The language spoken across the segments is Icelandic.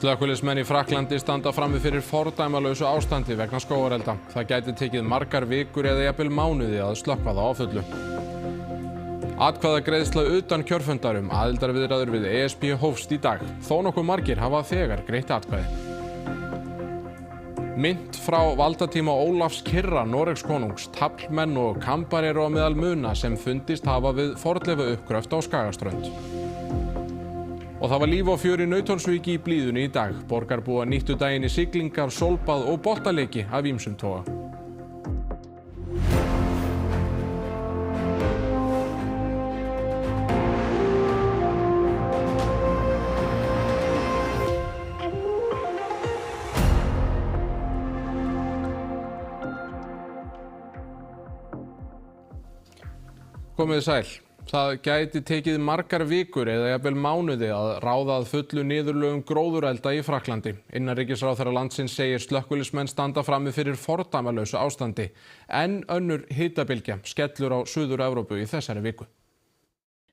Slökkviliðsmenn í Frakklandi standa frammi fyrir fordæmalausu ástandi vegna skógarelda. Það gæti tekið margar vikur eða jafnvel mánuði að slökkva það á fullu. Atkvæðagreiðsla utan kjörfundar aðildarviðræður við ESB hófst í dag. Þó nokkuð margir hafa þegar greitt atkvæði. Mynt frá valdatíma Ólafs kyrra Noregskonungs, taflmenn og kambar eru á meðal muna sem fundist hafa við fornleifauppgröft á Skagaströnd. Og það var líf og fjör í Nauthólsvík í blíðunni í dag. Borgarbúar nýttu daginn í siglingar, sólbað og boltaleiki af ýmsum toga. Komið sæl. Það gæti tekið margar vikur eða jafnvel mánuði að ráða að fullu niðurlögum gróðurelda í Frakklandi. Innanríkisráðherra landsins segir slökkviliðsmenn standa frammi fyrir fordæmalausu ástandi. En önnur hitabylgja skellur á Suður-Evrópu í þessari viku.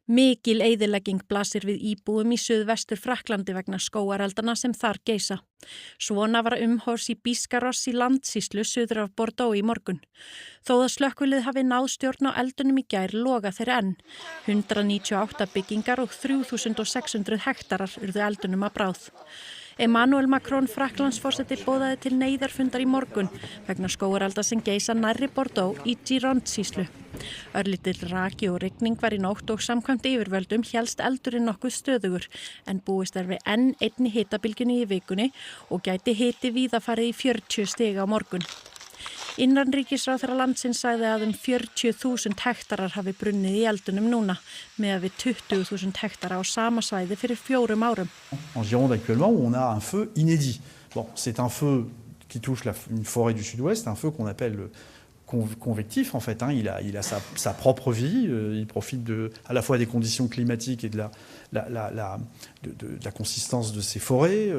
Mikil eyðilegging blasir við íbúum í suðvestur Frakklandi vegna skógareldana sem þar geisa. Svona var umhorfs í Biscarrosse í landsýslu suður af Bordeaux í morgun. Þó að slökkvilið hafi náð stjórn á eldunum í gær loga þeir enn. 198 byggingar og 3600 hektarar urðu eldunum að bráð. Emmanuel Macron Frakklandsforseti boðaði til neyðarfundar í morgun vegna skógarelda sem geisa nærri Bordeaux í Gironde-sýslu. Örlítill raki og rigning var í nótt og samkvæmt yfirvöldum hélst eldurinn nokkuð stöðugur en búist er við enn einni hitabylgjunni í vikunni og gæti hiti víða farið í 40 stig á morgun. Innanríkisráðherra landsins sagði að 40.000 hektarar hafi brunnið í eldunum núna, með við 20.000 hektara á sama svæði fyrir 4 árum. En Gironde actuellement, on a un feu inédit. Bon, c'est un feu qui touche une forêt du sud-ouest, un feu qu'on appelle convectif en fait. Il a sa propre vie, il profite à la fois des conditions climatiques et de la consistance de ces forêts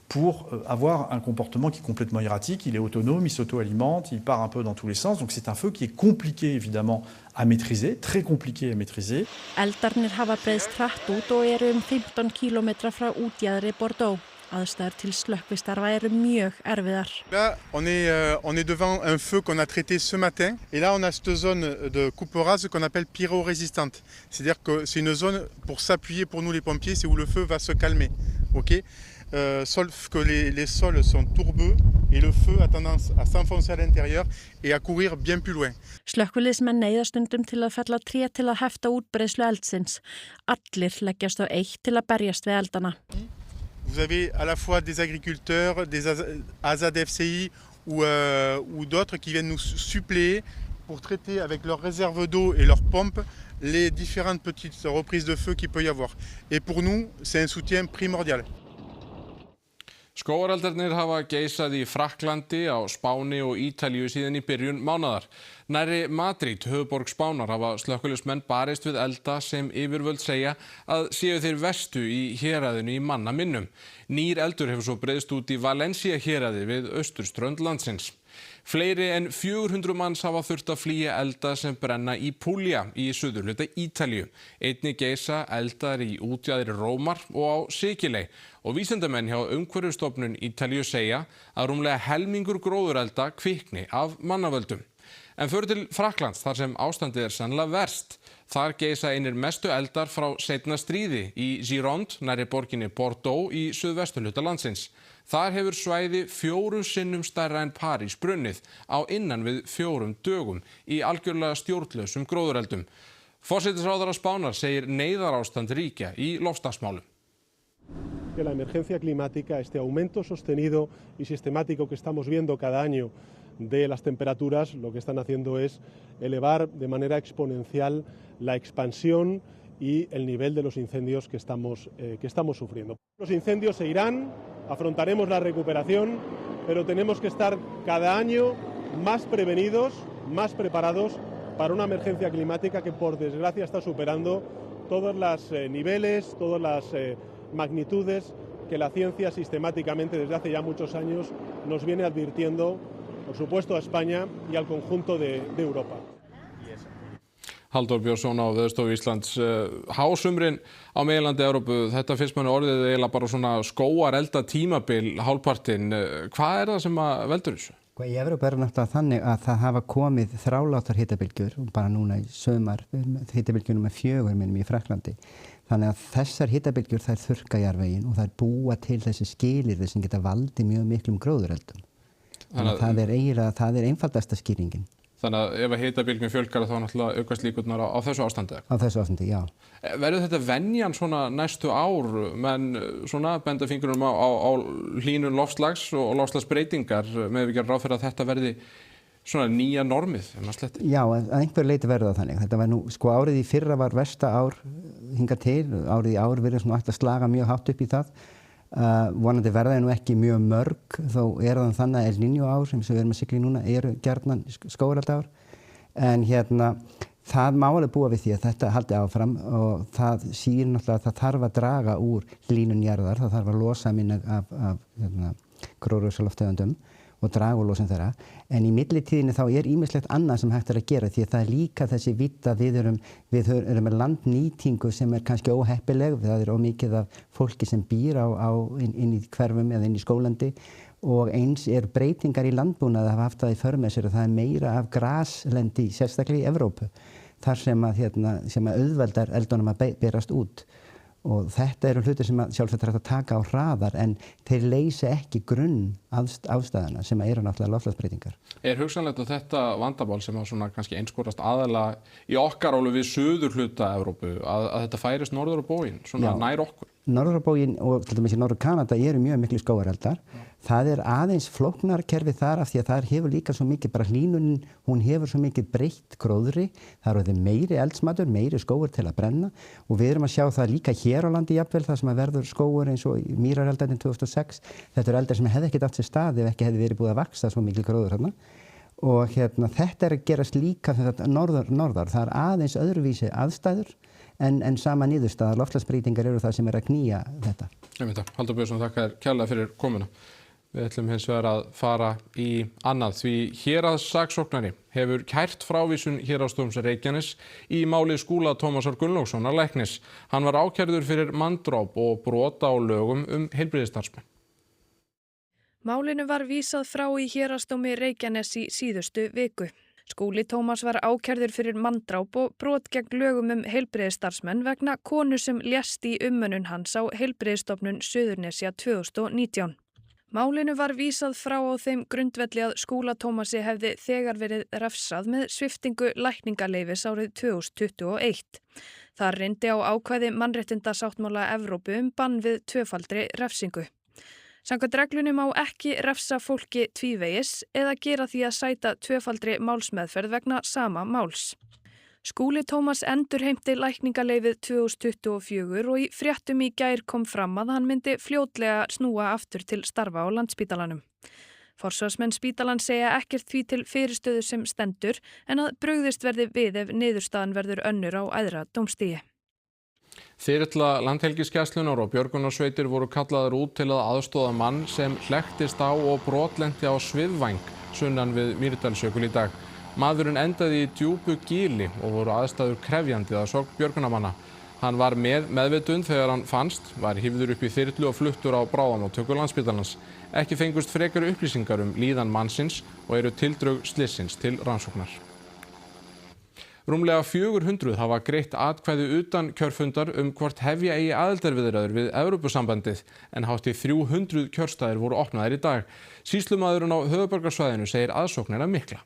pour avoir un comportement qui est complètement erratique. Il est autonome, il s'auto-alimente, il part un peu dans tous les sens. Donc c'est un feu qui est compliqué évidemment à maîtriser, très compliqué à maîtriser. Eldarnir hafa breiðst hratt út og eru 15 kilometra frá útjaðri Bordeaux. Aðstæður til slökkvistarfa eru mjög erfiðar. Là, on est devant un feu qu'on a traité ce matin. Et là, on a cette zone de coupe rase qu'on appelle pyrorésistante. C'est-à-dire que c'est une zone pour s'appuyer pour nous les pompiers, c'est où le feu va se calmer. Okay, sauf que les sols sont tourbeux et le feu a tendance à s'enfoncer à l'intérieur et à courir bien plus loin. Slökkviliðsmenn neyðast stundum til að fella tré til að hefta útbreiðslu eldsins. Allir leggjast á eitt til að berjast við eldana. Vous avez à la fois des agriculteurs, des ASAD-FCI ou d'autres qui viennent nous suppléer pour traiter avec leurs réserves d'eau et leurs pompes les différentes petites reprises de feu qu'il peut y avoir. Et pour nous, c'est un soutien primordial. Skógareldarnir hafa geisað í Frakklandi, á Spáni og Ítalíu síðan í byrjun mánaðar. Nærri Madrid, höfuðborg Spánar, hafa slökkviliðsmenn barist við elda sem yfirvöld segja að séu þeir verstu í héraðinu í manna minnum. Nýr eldur hefur svo breiðst út í Valencia héraði við austurströnd landsins. Fleiri en 400 manns hafa þurft að flýja elda sem brenna í Puglia í suðurhluta Ítalíu. Einnig geisa eldar í útjaðri Rómar og á Sikiley. Og vísindamenn hjá Umhverfisstofnun Ítalíu segja að rúmlega helmingur gróðurelda kvikni af mannavöldum. En förum til Frakklands þar sem ástandið sannlega verst. Þar geisa einir mestu eldar frá seinna stríði í Gironde, nærri borginni Bordeaux í suðvesturhluta landsins. Þar hefur svæði 4 sinnum stærra en París brunnið á innan við 4 dögum í algjörlega stjórnlausum gróðureldum. Forsætisráðherra Spánar segir neyðarástand ríkja í loftslagsmálum. Que la emergencia climática, este aumento sostenido y sistemático que estamos viendo cada año de las temperaturas, lo que están haciendo es elevar de manera exponencial la expansión y el nivel de los incendios que estamos sufriendo. Los incendios se irán, afrontaremos la recuperación, pero tenemos que estar cada año más prevenidos, más preparados para una emergencia climática que por desgracia está superando todos los niveles, todas las magnitudes que la ciencia sistemáticamente desde hace ya muchos años nos viene advirtiendo, por supuesto a España y al conjunto de Europa. Halldór Björnsson á Veðurstofu Íslands. Hásumrin á meginlandi Evrópu, þetta finnst manni orðið eiginlega bara svona skógarelda tímabil hálfpartinn. Hvað það sem að veldur þessu? Í Evrópu náttúrulega þannig að það hafa komið þráláttar hitabylgjur, bara núna í sumar, hitabylgjur númer 4 í Frakklandi. Þannig að þessar hitabylgjur þær þurrka jarðveginn og þær búa til þessi skilyrði sem geta valdið mjög miklum gróðureldum. Þannig að það er einfaldasta skýringin. Þannig að ef að hitabylgjum fjölgar þá náttúrulega aukast líkurnar á þessu ástandi? Á þessu ástandi, já. Verður þetta venjan svona næstu ár, menn svona benda fingrunum á hlýnun loftslags og loftslagsbreytingar með við gerum ráð fyrir að þetta verði svona nýja normið, ef maður sletti? Já, að einhver leyti verður það þannig. Þetta var nú, árið í fyrra var versta ár hingað til, árið í ár verður svona ætti að slaga mjög hátt upp í það. Vonandi verða nú ekki mjög mörg, þó það þannig að El Niño ár sem við erum að sigla í núna eru gjarnan skógareldaár, en það má alveg búa við því að þetta haldi áfram og það sýnir náttúrulega að það þarf að draga úr hlýnun jarðar, það þarf að losa minna af gróðurhúsalofttegundum og draga úr losun þeirra, en í millitíðinni þá ýmislegt annað sem hægt að gera því að það líka þessi vitt að við erum með landnýtingu sem kannski óheppileg, það ómikið af fólki sem býr inn í hverfum eða inn í skólandi og eins breytingar í landbúnaði hafa haft það í för með sér og það meira af graslendi, sérstaklega í Evrópu, þar sem að auðveldar eldunum að berast út. Og þetta eru hlutir sem sjálfsagt hægt að taka á hraðar en þeir leysa ekki grunn ástæðana sem eru náttúrulega loftslagsbreytingar. Hugsanlegt að þetta vandamál sem svona kannski einskorast aðalega í okkar álu við suðurhluta Evrópu að þetta færist norður á bóginn, svona nær okkur? Norður á bóginn og til dæmis í Norður Kanada eru mjög miklu skógareldar. Það aðeins flóknara kerfi þar af því að það hefur líka svo mikið, bara hlýnunin, hún hefur svo mikið breytt gróðri. Það eru meiri eldsmatur, meiri skógur til að brenna og við erum að sjá það líka hér á landi jafnvel, það sem að verður skógur eins og mýrareldarnir 2006. Þetta eru eldar sem hefði ekki átt sér stað ef ekki hefði verið búið að vaxa svo mikil gróður hérna. Og þetta að gerast líka norðar. Það aðeins öðruvísi aðstæður en sama niðurstaðar. Loftslagsbreytingar eru það sem að knýja þetta. Halldór Björnsson, þakka þér kærlega fyrir komuna. Við ætlum hins vegar að fara í annað því héraðssaksóknari hefur kært frávísun héraðsdóms Reykjaness í máli Skúla Tómasar Gunnlaugssonar læknis. Hann var ákærður fyrir manndráp og brot á lögum heilbrigðisstarfsmenn. Málinu var vísað frá í héraðsdómi Reykjaness í síðustu viku. Skúli Tómas var ákærður fyrir manndráp og brot gegn lögum heilbrigðisstarfsmenn vegna konu sem lést í umönnun hans á Heilbrigðisstofnun Suðurnesja 2019. Málinu var vísað frá á þeim grundvelli að Skúla Tómasi hefði þegar verið refsað með sviptingu lækningaleyfis árið 2021. Þar reyndi á ákvæði mannréttindasáttmála Evrópu bann við tvöfaldri refsingu. Samkvæmt reglunum má ekki refsa fólki tvívegis eða gera því að sæta tvöfaldri málsmeðferð vegna sama máls. Skúli Tómas endurheimti lækningaleyfið 2024 og í fréttum í gær kom fram að hann myndi fljótlega snúa aftur til starfa á Landspítalanum. Forsvarsmenn spítalans segja ekkert því til fyrirstöðu sem stendur en að brugðist verði við ef niðurstaðan verður önnur á æðra dómstigi. Þyrla Landhelgisgæslunnar og björgunarsveitir voru kallaðar út til að aðstoða mann sem hlektist á og brotlenti á Svifvæng sunnan við Mýrdalsjökul í dag. Maðurinn endaði í djúpu gili og voru aðstæður krefjandi að sögn björgunarmanna. Hann var meðvitund þegar hann fannst, var hífður upp í þyrlu og fluttur á bráðamóttöku Landspítalans. Ekki fengust frekari upplýsingar líðan mannsins og eru tildrög slissins til rannsóknar. Rúmlega 400 hafa greitt atkvæði utan kjörfundar hvort hefja eigi aðildarviðræður við Evrópusambandið en hátt í 300 kjörstaðir voru opnaðir í dag. Sýslumaðurinn á höfuðborgarsvæðinu segir aðsóknina mikla.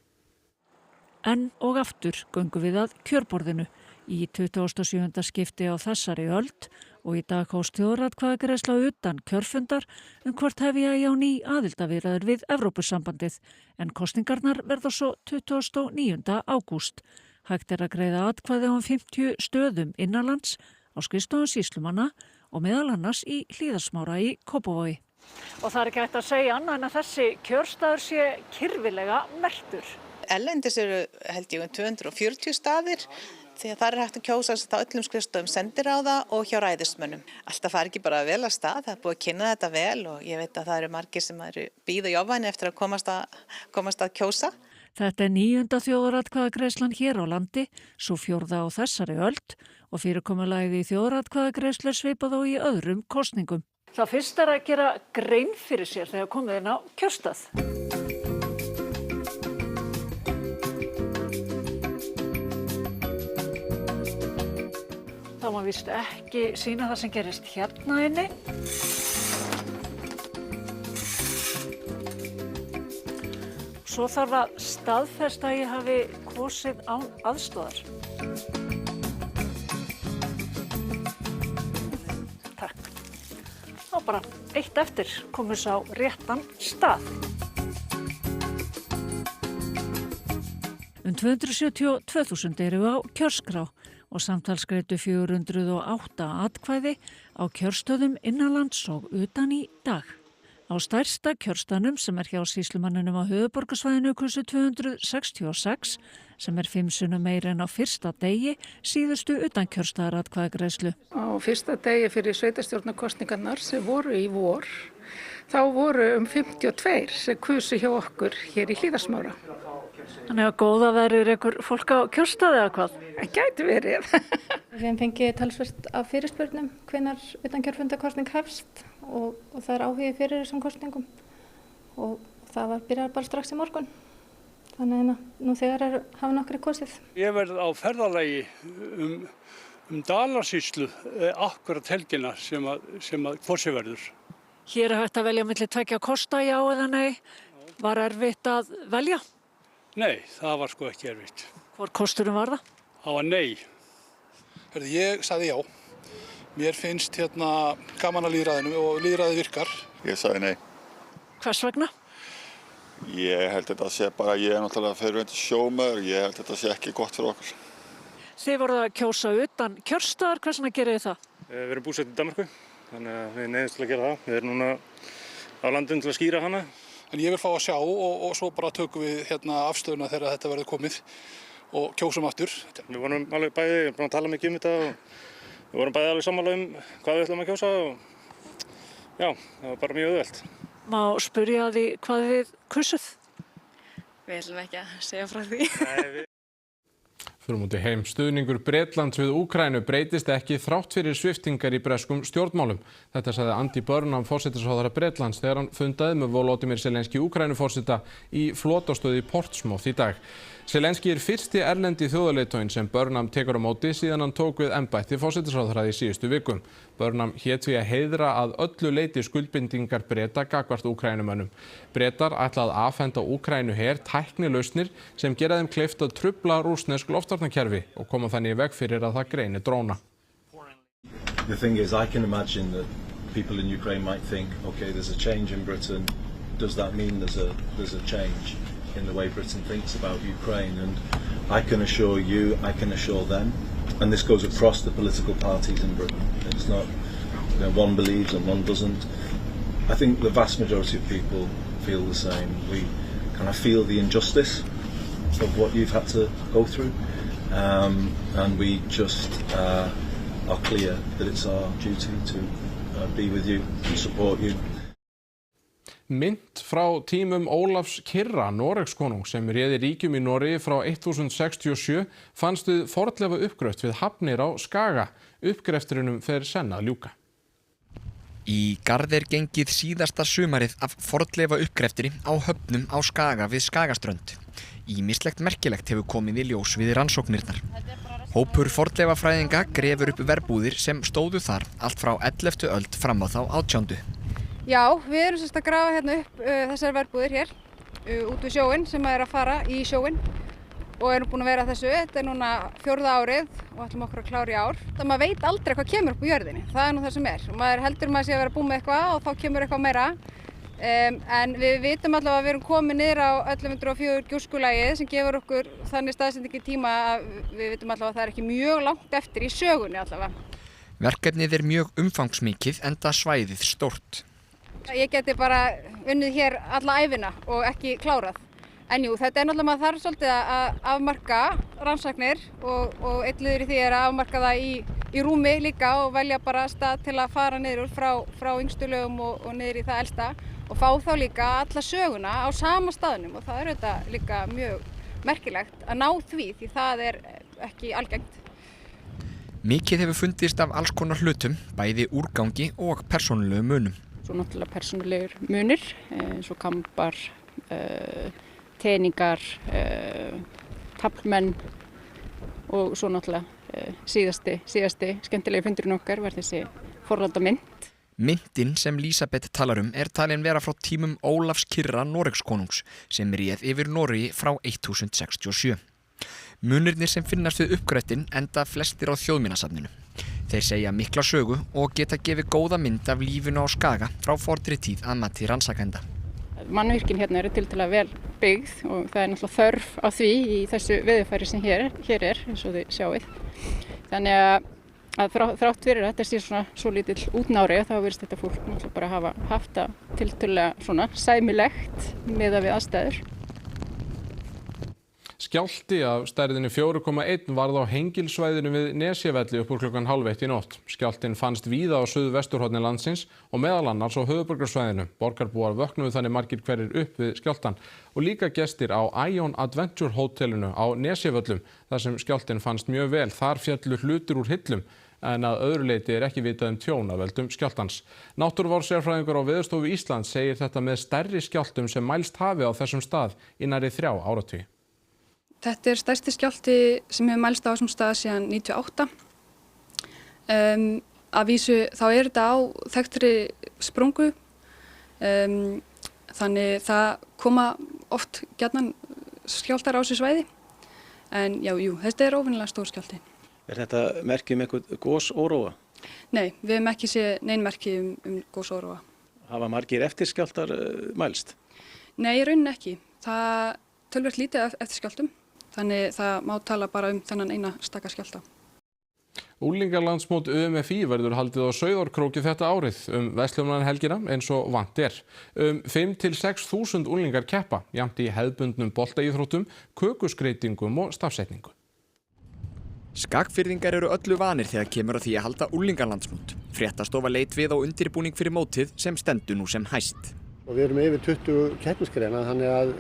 Enn og aftur göngum við að kjörborðinu í 27. skipti á þessari öld og í dag hófst þjóðaratkvæðagreiðsla utan kjörfundar hvort hefja eigi á ný aðildarviðræður við Evrópusambandið en kosningarnar verða svo 29. ágúst. Hægt að greiða atkvæði á 50 stöðum innanlands á skrifstofum sýslumanna og meðal annars í Hlíðarsmára í Kópavogi. Og það ekki hægt að segja annað en að þessi kjörstaður sé kyrfilega merktur. Erlendis eru held ég 240 staðir því að það hægt að kjósa á öllum skrifstofum sendiráða og hjá ræðismönnum. Alltaf fari ekki bara vel að stað, það búið að kynna þetta vel og ég veit að það eru margir sem eru bíða í ofvæni eftir að komast að kjósa. Þetta 9. þjóðaratkvæðagreiðslan hér á landi, svo 4. á þessari öld og fyrirkomulagið í þjóðaratkvæðagreiðslu er svipað og í öðrum kosningum. Það fyrst að gera grein fyrir sér þegar komið inn á kjörstað. Það má víst ekki sýna það sem gerist hérna inni. Svo þarf að staðfesta að ég hafi kosið án aðstoðar. Takk. Þá bara eitt eftir komum við á réttan stað. 272.000 eru á kjörskrá og samtals greiddu 408 atkvæði á kjörstöðum innanlands og utan í dag. Á stærsta kjörstaðnum sem er hjá sýslumanninum á höfuðborgarsvæðinu kusu 266 sem er 5 sinnum meira en á fyrsta degi síðustu utan kjörstaðaratkvæðagreiðslu. Á fyrsta degi fyrir sveitarstjórnarkosningarnar sem voru í vor, þá voru 52 sem kusu hjá okkur hér í Hlíðarsmára. Þannig að góða verður ykkur fólk á kjörstaði eða hvað? Það gæti verið. Við hefum fengið talsvert af fyrirspurnum hvenær utankjörfundarkosning hefst og það er áhugi fyrir þessum kosningum og það byrjar bara strax í morgun. Þannig að nú þegar hafa nokkri kosið. Ég verð á ferðalagi Dalasýslu akkurat helgina sem að kosið verður. Hér er hægt að velja milli 2 kosta, já eða nei. Var erfitt að velja? Nei, það var sko ekki erfitt. Hvor kosturum var það? Það var nei. Ég sagði já. Mér finnst gaman að lýðræðinu og lýðræði virkar. Ég sagði nei. Hvers vegna? Ég held þetta sé bara, ég er náttúrulega fyrirverandi sjómaður, ég held þetta sé ekki gott fyrir okkur. Þið voruð að kjósa utan kjörstaðar, hvers vegna gerið þið það? Við erum búsett í Danmörku, þannig að við neyðumst til að gera það. Við erum núna á landinu til að skýra hana. En ég vil fá að sjá og svo bara tökum við afstöðuna þegar þetta verður komið og kjósum aftur. Við vorum alveg bæði, búin að tala mikið um þetta og við vorum bæði alveg sammála hvað við ætlum að kjósa og já, það var bara mjög auðvelt. Má spyrja því hvað þið kusuð? Við ætlum ekki að segja frá því. Fyrir múti heim, stuðningur Bretlands við Úkraínu breytist ekki þrátt fyrir sviptingar í breskum stjórnmálum. Þetta sagði Andy Burnham, forsætisráðherra Bretlands, þegar hann fundaði með Volodymyr Zelenský Úkraínuforseta í flotastöð í Portsmouth í dag. Zelenský er fyrsti erlendi þjóðarleiðtoginn sem Burnham tekur á móti síðan hann tók við embætti forsætisráðherra í síðustu vikum. Burnham hét því að heiðra að öllu leyti skuldbindingar Breta gagnvart Úkraínumönnum. Bretar ætla að afhenda Úkraínuher tæknilausnir sem gera þeim kleift að trufla rússnesk loftvarnakerfi og koma þannig í veg fyrir að það greini dróna. The thing is, I can imagine that people in Ukraine might think, okay, there's a change in Britain. Does that mean there's a change in the way Britain thinks about Ukraine? And I can assure you, I can assure them, and this goes across the political parties in Britain. It's not, one believes and one doesn't. I think the vast majority of people feel the same. We kind of feel the injustice of what you've had to go through, and we just are clear that it's our duty to be with you and support you. Mynt frá tímum Ólafs Kyrra, Noregskonungs sem réði ríkjum í Noregi frá 1067 fannst við fornleifa uppgröft við Hafnir á Skaga. Uppgrefturinum fer senn að ljúka. Í garð er gengið síðasta sumarið af fornleifa uppgreftri á höfnum á Skaga við Skagaströnd. Ýmislegt merkilegt hefur komið í ljós við rannsóknirnar. Hópur fornleifafræðinga grefur upp verbúðir sem stóðu þar allt frá 11. öld fram á þá 18. Já, við erum að grafa hérna upp þessar verbúðir hér út við sjóinn sem er að fara í sjóinn og erum búin að vera þessu. Þetta er núna 4. árið og ætlum okkur að klára í ár. Það maður veit aldrei hvað kemur upp á jörðinni, það er nú það sem er. Maður heldur maður sé að vera búin með eitthvað og þá kemur eitthvað meira. En við vitum allavega að við erum komið niður á 1104 gjóskulagið sem gefur okkur þannig staðsetningi tíma að við vitum allavega að það er ekki mjög langt eftir í sögunni allavega. Verkefnið er mjög umfangsmikið enda svæðið stórt. Ég geti bara unnið hér alla ævina og ekki klárað. En jú, þetta er náttúrulega, maður þarf svolítið að afmarka rannsóknir og einn liður í því er að afmarka það í rúmi líka og velja bara stað til að fara niður frá yngstu lögum og niður í það elsta. og fá þá líka alla söguna á sama staðnum og það er auðvitað líka mjög merkilegt að ná því það er ekki algengt. Mikið hefur fundist af alls konar hlutum, bæði úrgangi og persónulegum munum. Svo náttúrulega persónulegur munir, eins og kambar, teningar, taflmenn og svo náttúrulega síðasti skemmtilegi fundurinn okkar var þessi fornaldamynt. Myntin sem Lísabet talar er talin vera frá tímum Ólafs kyrra Noregskonungs sem réð yfir Noregi frá 1067. Munirnir sem finnast við uppgröftin enda flestir á Þjóðminjasafninu. Þeir segja mikla sögu og geta gefið góða mynd af lífinu á Skaga frá fornri tíð að mati rannsakenda. Mannvirkin hérna eru tiltölulega vel byggð og það er náttúrulega þörf á því í þessu veðurfæri sem hér er, eins og þið sjáið. Þannig að þrátt fyrir að þetta sé svona svo lítill útnári þá virðist þetta fólk náttúrulega bara hafa haft það tiltölulega svona sæmilegt miðað við aðstæður. Skjálfti af stærðinni 4,1 varð á Hengilssvæðinu við Nesjavelli upp úr klukkan 12:30 í nótt. Skjálftinn fannst víða á suðvesturhorni landsins og meðal annars á höfuðborgarsvæðinu. Borgarbúar vöknuðu þannig margir hverjir upp við skjálftann og líka gestir á Ion Adventure hótelinu á Nesjavöllum þar sem skjálftinn fannst mjög vel. Þar féllu hlutir úr hillum en að öðru leyti er ekki vitað tjón af völdum skjálftans. Náttúruvárssérfræðingur á Veðurstofu Íslands segir þetta með stærri skjálftum sem mælst hafi á þessum stað í nærri 3 áratugi. Þetta er stærsti skjálfti sem hefur mælst á þessum stað síðan 98. Að vísu þá er þetta á þekktri sprungu, þannig það koma oft gjarnan skjálftar á þessu svæði. En þetta er óvenjulega stór skjálfti. Er þetta merki einhvern gosóróa? Nei, við hefum ekki séð nein merki gosóróa. Hafa margir eftirskjálftar mælst? Nei, í rauninni ekki. Það töluvert lítið eftir skjálftum. Þannig það má tala bara þennan eina staka skjálfta. Unglingalandsmót UMFÍ verður haldið á Sauðárkróki þetta árið verslunarhelgina eins og vant er. 5 til 6 þúsund unglingar keppa, jafnt í hefðbundnum boltaíþróttum, kökuskreytingum og stafsetningu. Skagfirðingar eru öllu vanir þegar kemur að því að halda unglingalandsmót. Fréttastofa leit við á undirbúning fyrir mótið sem stendur nú sem hæst. Og við erum yfir 20 keppnisgreina, þannig að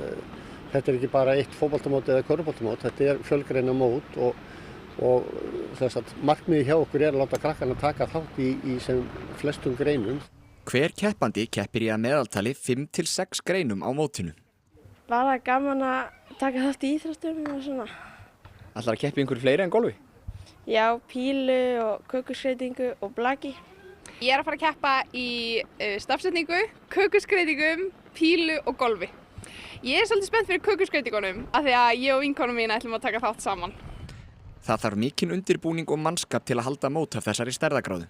þetta er ekki bara eitt fótboltamót eða körfuboltamót, þetta er fjölgreina mót og þess að markmiði hjá okkur er að láta krakkarna taka þátt í sem flestum greinum. Hver keppandi keppir í að meðaltali 5 til 6 greinum á mótinu. Bara gaman að taka þátt í íþróttum og svona. Ætlar að keppa í einhverju fleiri en golfi? Já, pílu og kökuskreytingu og blaki. Ég er að fara að keppa í stafsetningu, kökuskreytingum, pílu og golfi. Ég er svolítið spennt fyrir kökuskreytingunum af því að ég og vinkonum mín ætlum að taka þátt saman. Það þarf mikinn undirbúning og mannskap til að halda mót af þessari stærðargráðu.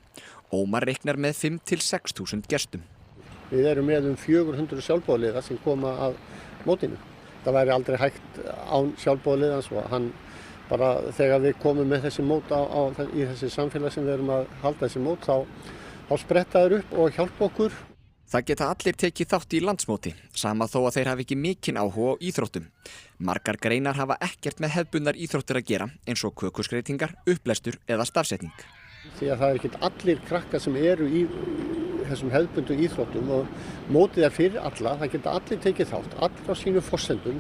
Ómar reiknar með 5 til 6 þúsund gestum. Við erum með 400 sjálfboðaliða sem koma að mótinu. Það væri aldrei hægt án sjálfboðaliðans og hann bara þegar við komum með þessi mót í þessi samfélag sem við erum að halda þessi mót þá spretta þeir upp og hjálpa okkur. Það geta allir tekið þátt í landsmóti, sama þó að þeir hafi ekki mikinn áhuga á íþróttum. Margar greinar hafa ekkert með hefðbundnar íþróttir að gera, eins og kökuskreytingar, upplestur eða stafsetning. Því að það er ekkert allir krakkar sem eru í þessum hefðbundu íþróttum og mótið er fyrir alla, það geta allir tekið þátt, allir á sínu forsendum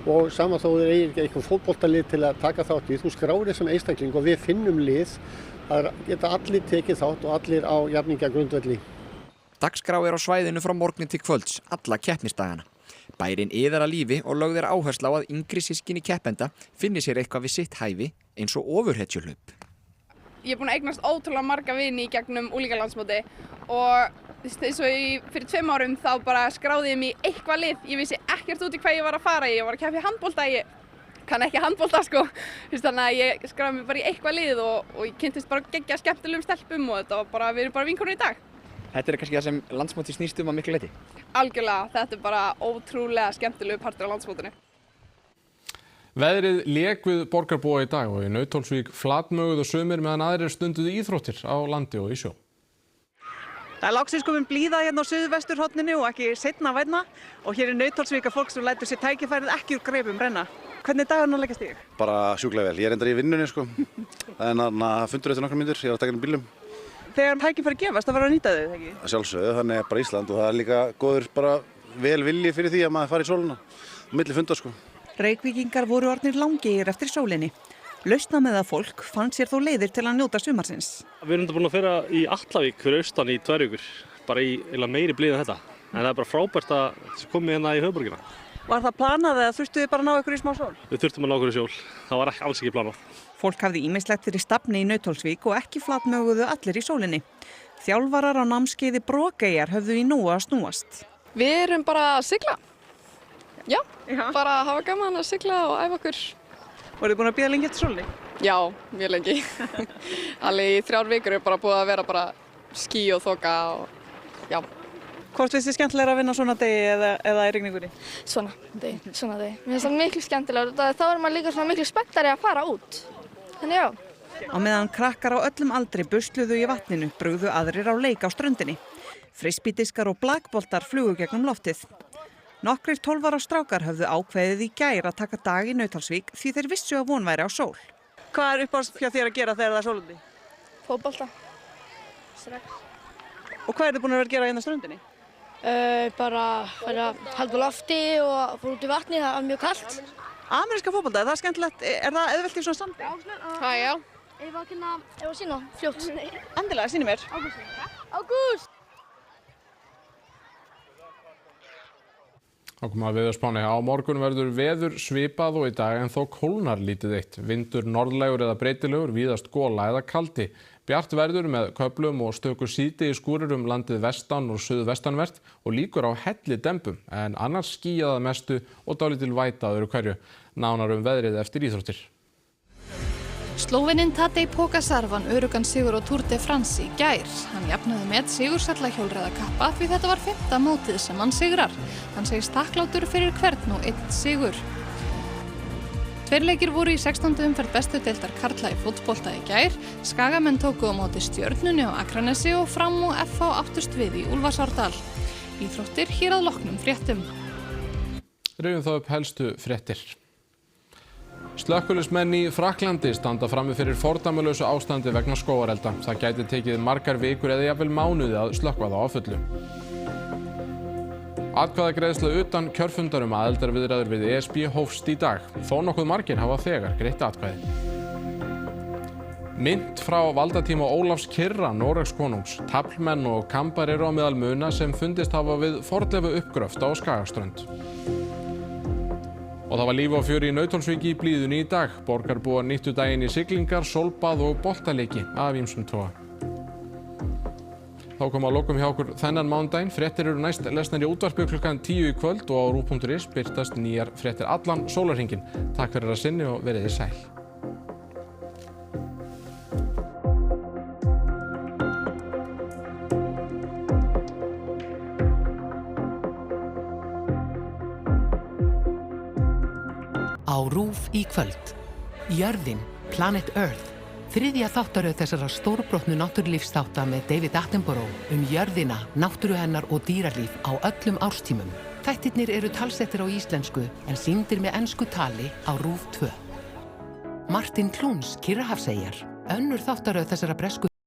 og sama þó þeir eigi ekki eitthvað fótboltalið til að taka þátt í, þú skráir þessum einstakling og við finnum lið, það geta allir tekið þátt og allir á jafningjagrundvelli. Dagskrá er á svæðinu frá morgni til kvölds, alla keppnisdagana. Bærinn iðar að lífi og lögð er áhersla á að yngri systkini keppenda finni sér eitthvað við sitt hæfi eins og ofurhetjuhlaup. Ég er búin að eignast ótrúlega marga vini í gegnum unglingalandsmóti og eins og fyrir 2 árum þá bara skráði ég mig í eitthvað lið. Ég vissi ekkert út í hvað ég var að fara í. Ég var að keppa í handbolta, ég kann ekki handbolta sko. Þannig að ég skráði mig bara í eitthvað lið og ég kynntist bara geggja skemmtilegum stelpum og þetta var bara, við erum bara vinkonur í dag. Þetta er kannski það sem landsmóti snýst að miklu leyti? Algjörlega, þetta er bara ótrúlega skemmtilegu partur á landsmótinu. Veðrið lék við borgarbúa í dag og í Nauthólsvík flatmöguðu sumir meðan aðrir stunduðu íþróttir á landi og í sjó. Það er loksins komin blíða hérna á suðvesturhorninu og ekki seinna vænna og hér í Nauthólsvík að fólk sem lætur sér tækifærið ekki úr greipum renna. Hvernig er dagurinn að leggja stig? Bara sjúklega vel, ég er endar í vinnunni sko. Það er fundur eftir nokkrar mínútur, ég var að taka inn í bílum. þegar tækifæri gefast að vera að nýta þau, ekki? Sjálfsögðu, þannig er bara Ísland og það er líka góður bara vel vilji fyrir því að maður fari í sólina milli funda sko. Reykvíkingar voru orðnir langir eftir sólinni. Lausnameða fólk fann sér þó leiðir til að njóta sumarsins. Við erum búin að fara í Allavík fyrir austan í 2 vikur, bara í meiri blíð en þetta. En það er bara frábært að komið hérna í höfuðborgina. Var það planað eða þurftuð þið bara að ná ykkur í smá sól? Við þurftum að ná okkur í sól, það var alls ekki planað. Fólk hafði ýmislegt fyrir stafni í Nauthólsvík og ekki flatmöguðu allir í sólinni. Þjálfarar á námskeiði Brokeyjar höfðu í nógu að snúast. Við erum bara að sigla. Já, bara að hafa gaman að sigla og æfa okkur. Voruð þið búin að bíða lengi eftir sólinni? Já, mjög lengi. Alveg í 3 vikur er bara búið að vera bara ský og þoka og já. Hvort finnst þið skemmtilegra að vinna svona degi eða í rigningunni? Svona degi. Mér finnst það miklu skemmtilegra. Þá er maður líka miklu spenntari að fara út. Þannig já. Á meðan krakkar á öllum aldri busluðu í vatninu, brugðu aðrir á leik á ströndinni. Frisbídiskar og blakboltar flugu gegnum loftið. Nokkrir 12 ára strákar höfðu ákveðið í gær að taka dag í Nauthólsvík því þeir vissu að von væri á sól. Hvað er uppáhalds hjá þér að gera þegar það er sólindi? Fótbolta. Strax. Og hvað er þið búin að vera að gera hérna á ströndinni? Bara halda lofti og fór út í vatni, það var mjög kalt. Ameríska fótbolta, það er skemmtilegt. Er það auðvelt í svona standi? Já. Ef að sína fljótt. Endilega, sýni mér. Ágúst! Þá komum við veðurspáni. Á morgun verður veður svipað og í dag en þó kólnar lítið eitt. Vindur norðlægur eða breytilegur, víðast gola eða kaldi. Bjart verður með köflum og stöku síðdegi skúrir landið vestan og suðvestanvert og líkur á hellidembum en annars skýjað að mestu og dálítil væta öðru hverju. Nánar veðrið eftir íþróttir. Slóveninn Tadej Pogačar vann öruggan sigur á Tour de France í gær. Hann jafnaði met sigursælla hjólreiðakappa því þetta var 5. mótið sem hann sigrar. Hann segist þakklátur fyrir hvern og 1 sigur. 2 leikir voru í 16. umferð bestu deildar karla í fótbolta í gær. Skagamenn tóku á móti Stjörnunni á Akranesi og Fram og FH áttust við í Úlfarsárdal. Íþróttir hér að loknum fréttum. Rifjum þá upp helstu fréttir. Slökkviliðsmenn í Frakklandi standa frammi fyrir fordæmalausu ástandi vegna skógarelda. Það gæti tekið margar vikur eða jafnvel mánuði að slökkva þá á fullu. Atkvæðagreiðsla utan kjörfundar aðildarviðræður við ESB hófst í dag. Þó nokkuð margir hafa þegar greitt atkvæði. Mynt frá valdatíma Ólafs Kyrra, Noregskonungs. Taflmenn og kambar eru á meðal muna sem fundist hafa við fornleifa uppgröft á Skagaströnd. Og það var líf og fjör í Nauthólsvík í blíðunni í dag. Borgarbúar nýttu daginn í siglingar, sólbað og boltaleiki af ýmsum toga. Þá kom að lokum hjá okkur þennan mánudaginn. Fréttir eru næst lesnar í útvarpi klukkan 10 í kvöld og á ruv.is birtast nýjar fréttir allan sólarhringinn. Takk fyrir að sinni og verið þið sæl. Á RÚV í kvöld. Jörðin, Planet Earth. 3. þáttaröð þessara stórbrotnu náttúrulífsþátta með David Attenborough jörðina, náttúru hennar og dýralíf á öllum árstímum. Þættirnir eru talsettir á íslensku en sýndir með ensku tali á RÚV 2. Martin Clunes, Kyrrahafseyjar. Önnur þáttaröð þessara bresku